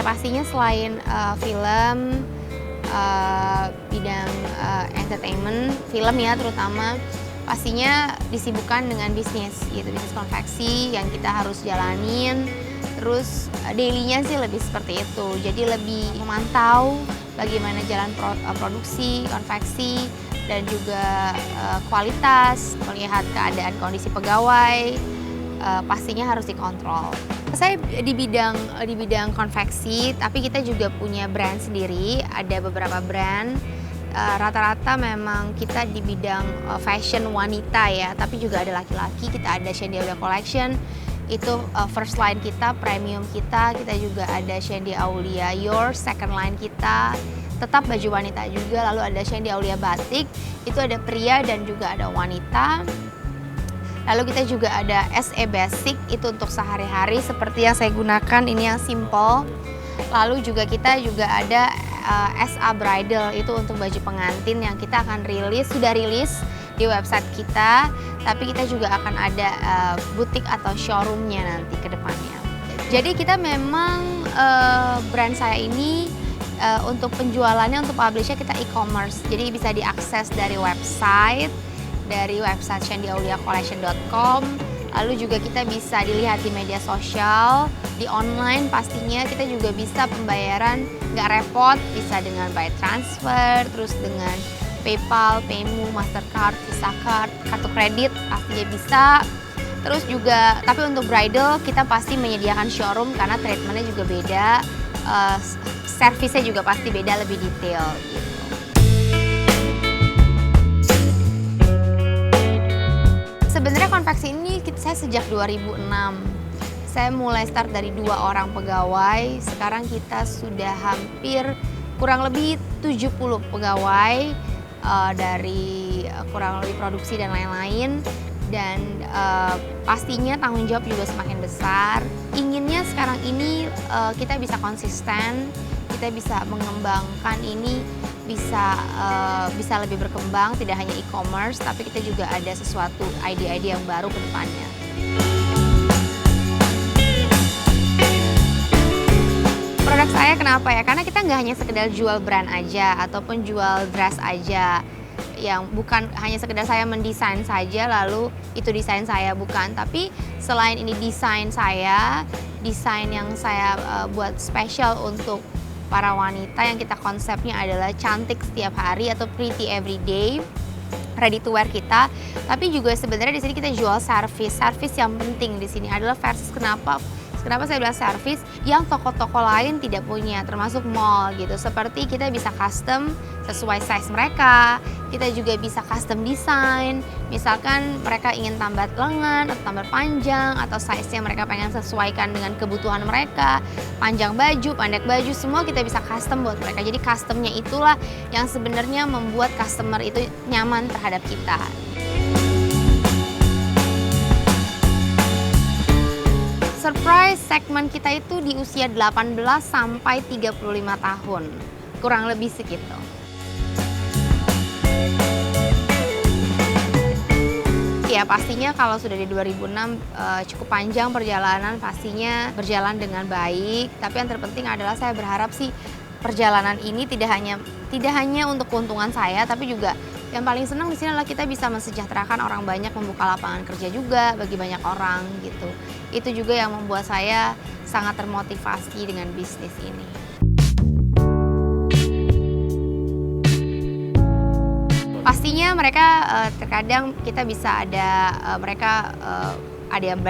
pastinya selain film, bidang entertainment, film ya terutama, pastinya disibukkan dengan bisnis gitu, bisnis konveksi yang kita harus jalanin. Terus daily-nya sih lebih seperti itu, jadi lebih memantau bagaimana jalan produksi, konveksi, dan juga kualitas, melihat keadaan kondisi pegawai, pastinya harus dikontrol. Saya di bidang konveksi, tapi kita juga punya brand sendiri, ada beberapa brand. Rata-rata memang kita di bidang fashion wanita ya, tapi juga ada laki-laki. Kita ada Shandy Aulia Collection, itu first line kita, premium kita juga ada Shandy Aulia Yours, second line kita, tetap baju wanita juga. Lalu ada Shandy Aulia Batik, itu ada pria dan juga ada wanita. Lalu kita juga ada SE Basic, itu untuk sehari-hari seperti yang saya gunakan, ini yang simple. Lalu juga kita juga ada SA Bridal, itu untuk baju pengantin yang kita akan sudah rilis di website kita. Tapi kita juga akan ada butik atau showroomnya nanti ke depannya. Jadi kita memang brand saya ini untuk penjualannya, untuk publishnya kita e-commerce. Jadi bisa diakses dari website shandyauliacollection.com. Lalu juga kita bisa dilihat di media sosial, di online pastinya. Kita juga bisa pembayaran nggak repot, bisa dengan by transfer, terus dengan PayPal, Paymove, Mastercard, Visa Card, kartu kredit pastinya bisa. Terus juga, tapi untuk bridal kita pasti menyediakan showroom karena treatmentnya juga beda, servisnya juga pasti beda, lebih detail gitu. Sebenarnya konveksi ini saya sejak 2006. Saya mulai start dari 2 orang pegawai, sekarang kita sudah hampir kurang lebih 70 pegawai, dari kurang lebih produksi dan lain-lain. Dan pastinya tanggung jawab juga semakin besar. Inginnya sekarang ini kita bisa konsisten, kita bisa mengembangkan ini, bisa lebih berkembang, tidak hanya e-commerce, tapi kita juga ada sesuatu ide-ide yang baru ke depannya. Produk saya kenapa ya? Karena kita nggak hanya sekedar jual brand aja ataupun jual dress aja, yang bukan hanya sekedar saya mendesain saja lalu itu desain saya, bukan. Tapi selain ini desain yang saya buat spesial untuk para wanita, yang kita konsepnya adalah cantik setiap hari atau pretty everyday, ready to wear kita. Tapi juga sebenarnya di sini kita jual service yang penting di sini adalah versus kenapa saya bilang service yang toko-toko lain tidak punya, termasuk mall gitu. Seperti kita bisa custom sesuai size mereka, kita juga bisa custom design. Misalkan mereka ingin tambah lengan atau tambah panjang, atau size-nya mereka pengen sesuaikan dengan kebutuhan mereka, panjang baju, pendek baju, semua kita bisa custom buat mereka. Jadi customnya itulah yang sebenarnya membuat customer itu nyaman terhadap kita. Surprise segmen kita itu di usia 18 sampai 35 tahun, kurang lebih segitu. Ya pastinya kalau sudah di 2006 cukup panjang perjalanan, pastinya berjalan dengan baik. Tapi yang terpenting adalah saya berharap sih perjalanan ini tidak hanya untuk keuntungan saya, tapi juga yang paling senang di sini adalah kita bisa mensejahterakan orang banyak, membuka lapangan kerja juga bagi banyak orang gitu. Itu juga yang membuat saya sangat termotivasi dengan bisnis ini. Pastinya mereka terkadang kita bisa ada yang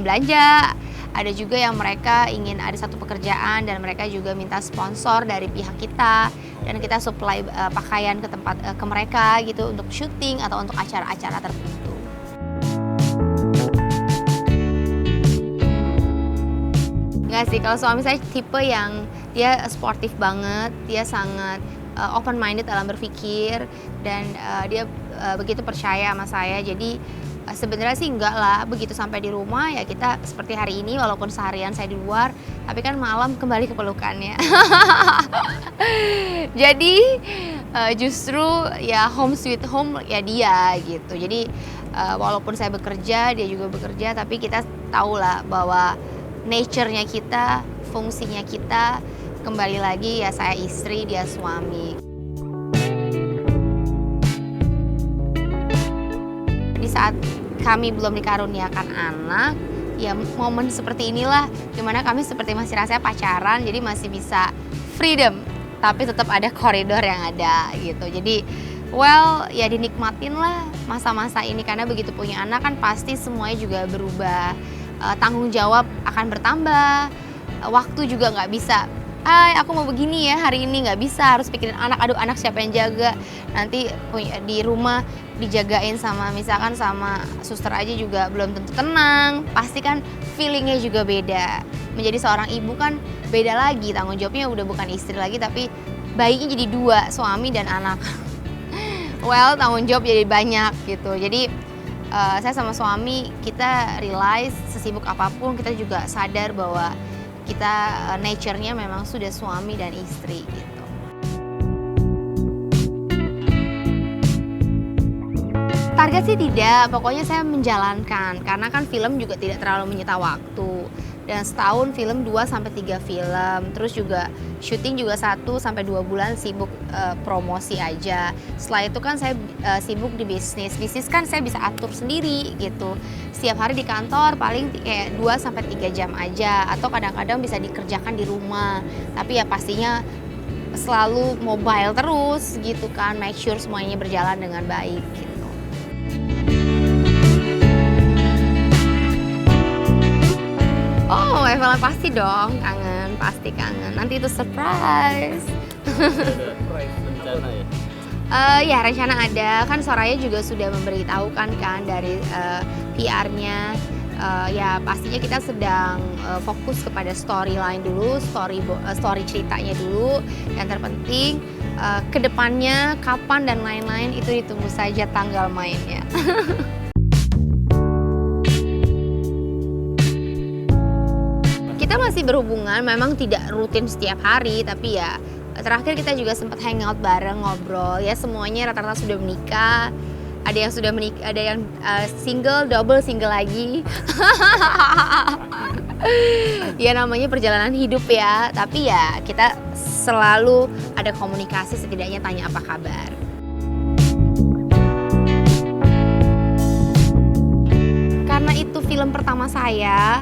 belanja, ada juga yang mereka ingin ada satu pekerjaan dan mereka juga minta sponsor dari pihak kita, dan kita supply pakaian ke mereka gitu untuk syuting atau untuk acara-acara tertentu. Enggak sih, kalau suami saya tipe yang dia sportif banget, dia sangat open minded dalam berpikir, dan dia begitu percaya sama saya. Jadi sebenarnya sih enggak lah, begitu sampai di rumah ya kita seperti hari ini, walaupun seharian saya di luar, tapi kan malam kembali ke pelukannya. Jadi justru ya home sweet home ya dia gitu. Jadi walaupun saya bekerja, dia juga bekerja, tapi kita tahu lah bahwa nature-nya kita, fungsinya kita kembali lagi ya saya istri, dia suami. Di saat kami belum dikaruniakan anak, ya momen seperti inilah dimana kami seperti masih rasanya pacaran, jadi masih bisa freedom, tapi tetap ada koridor yang ada gitu. Jadi ya dinikmatin lah masa-masa ini, karena begitu punya anak kan pasti semuanya juga berubah, tanggung jawab akan bertambah, waktu juga nggak bisa, aku mau begini ya hari ini, nggak bisa, harus pikirin anak, aduh anak siapa yang jaga, nanti di rumah dijagain sama misalkan sama suster aja juga belum tentu tenang, pasti kan feelingnya juga beda. Menjadi seorang ibu kan beda lagi, tanggung jawabnya udah bukan istri lagi tapi bayinya jadi 2, suami dan anak. Tanggung jawab jadi banyak gitu. Jadi saya sama suami kita realize sesibuk apapun kita juga sadar bahwa kita nature-nya memang sudah suami dan istri gitu. Target sih tidak, pokoknya saya menjalankan karena kan film juga tidak terlalu menyita waktu. Dan setahun film 2-3 film, terus juga syuting juga 1-2 bulan sibuk promosi aja. Setelah itu kan saya sibuk di bisnis kan saya bisa atur sendiri gitu. Setiap hari di kantor paling kayak 2-3 jam aja, atau kadang-kadang bisa dikerjakan di rumah. Tapi ya pastinya selalu mobile terus gitu kan, make sure semuanya berjalan dengan baik gitu. Oh, Evelyn pasti dong, kangen, pasti kangen. Nanti itu surprise. Ada rencana ya? Ya rencana ada, kan Soraya juga sudah memberitahukan kan dari PR-nya. Ya pastinya kita sedang fokus kepada storyline dulu, story ceritanya dulu. Yang terpenting kedepannya kapan dan lain-lain itu ditunggu saja tanggal mainnya. Kita masih berhubungan, memang tidak rutin setiap hari, tapi ya terakhir kita juga sempat hangout bareng, ngobrol. Ya semuanya rata-rata sudah menikah, ada yang sudah menikah, ada yang single, double single lagi. Ya namanya perjalanan hidup ya, tapi ya kita selalu ada komunikasi, setidaknya tanya apa kabar. Karena itu film pertama saya,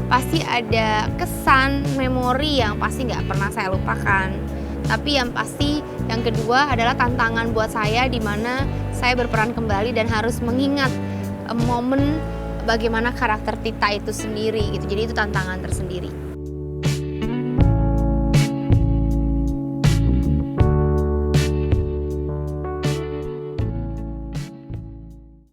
pasti ada kesan, memori yang pasti nggak pernah saya lupakan. Tapi yang pasti yang kedua adalah tantangan buat saya, di mana saya berperan kembali dan harus mengingat momen bagaimana karakter Tita itu sendiri gitu. Jadi itu tantangan tersendiri.